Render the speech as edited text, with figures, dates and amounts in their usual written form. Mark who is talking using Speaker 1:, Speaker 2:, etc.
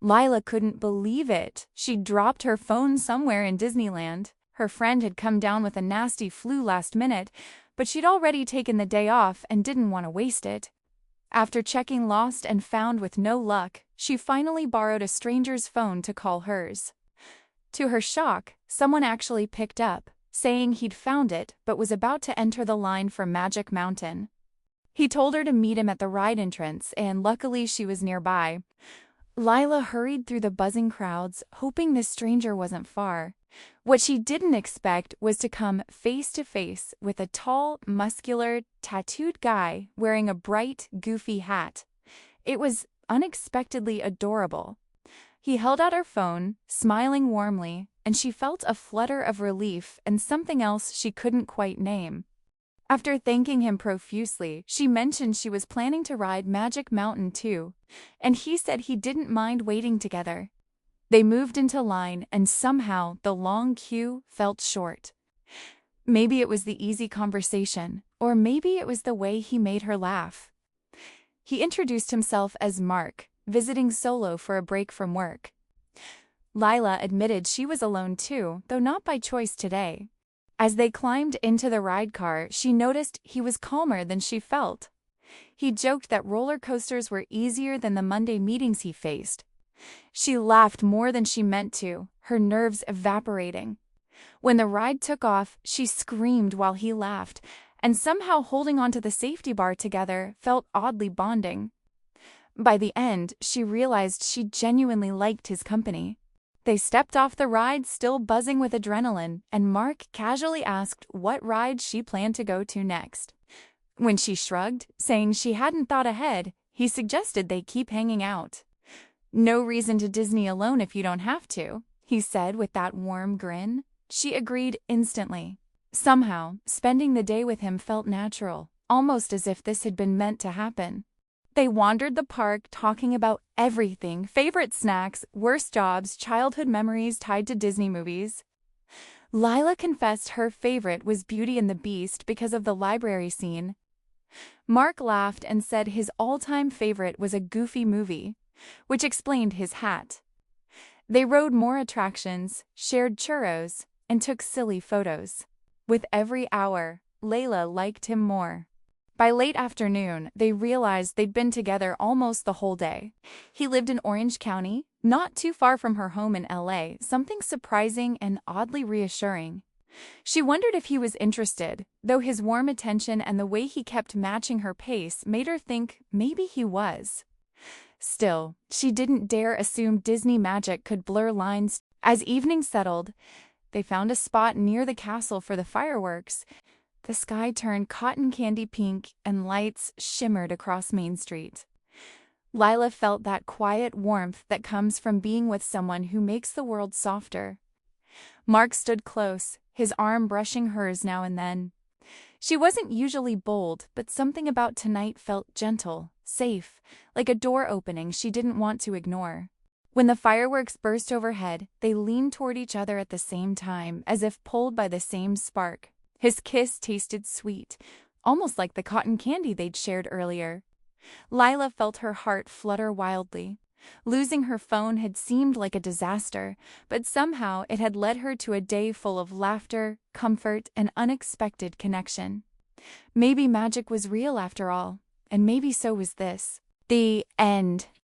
Speaker 1: Lila couldn't believe it. She'd dropped her phone somewhere in Disneyland. Her friend had come down with a nasty flu last minute, but she'd already taken the day off and didn't want to waste it. After checking lost and found with no luck, she finally borrowed a stranger's phone to call hers. To her shock, someone actually picked up, saying he'd found it but was about to enter the line for Magic Mountain. He told her to meet him at the ride entrance, and luckily she was nearby. Lila hurried through the buzzing crowds, hoping this stranger wasn't far. What she didn't expect was to come face to face with a tall, muscular, tattooed guy wearing a bright, goofy hat. It was unexpectedly adorable. He held out her phone, smiling warmly, and she felt a flutter of relief and something else she couldn't quite name. After thanking him profusely, she mentioned she was planning to ride Magic Mountain too, and he said he didn't mind waiting together. They moved into line, and somehow the long queue felt short. Maybe it was the easy conversation, or maybe it was the way he made her laugh. He introduced himself as Mark, visiting solo for a break from work. Lila admitted she was alone too, though not by choice today. As they climbed into the ride car, she noticed he was calmer than she felt. He joked that roller coasters were easier than the Monday meetings he faced. She laughed more than she meant to, her nerves evaporating. When the ride took off, she screamed while he laughed, and somehow holding onto the safety bar together felt oddly bonding. By the end, she realized she genuinely liked his company. They stepped off the ride still buzzing with adrenaline, and Mark casually asked what ride she planned to go to next. When she shrugged, saying she hadn't thought ahead, he suggested they keep hanging out. "No reason to Disney alone if you don't have to," he said with that warm grin. She agreed instantly. Somehow, spending the day with him felt natural, almost as if this had been meant to happen. They wandered the park talking about everything: favorite snacks, worst jobs, childhood memories tied to Disney movies. Lila confessed her favorite was Beauty and the Beast because of the library scene. Mark laughed and said his all-time favorite was a Goofy movie, which explained his hat. They rode more attractions, shared churros, and took silly photos. With every hour, Layla liked him more. By late afternoon, they realized they'd been together almost the whole day. He lived in Orange County, not too far from her home in LA, something surprising and oddly reassuring. She wondered if he was interested, though his warm attention and the way he kept matching her pace made her think maybe he was. Still, she didn't dare assume Disney magic could blur lines. As evening settled, they found a spot near the castle for the fireworks. The sky turned cotton candy pink and lights shimmered across Main Street. Lila felt that quiet warmth that comes from being with someone who makes the world softer. Mark stood close, his arm brushing hers now and then. She wasn't usually bold, but something about tonight felt gentle, safe, like a door opening she didn't want to ignore. When the fireworks burst overhead, they leaned toward each other at the same time, as if pulled by the same spark. His kiss tasted sweet, almost like the cotton candy they'd shared earlier. Lila felt her heart flutter wildly. Losing her phone had seemed like a disaster, but somehow it had led her to a day full of laughter, comfort, and unexpected connection. Maybe magic was real after all, and maybe so was this. The end.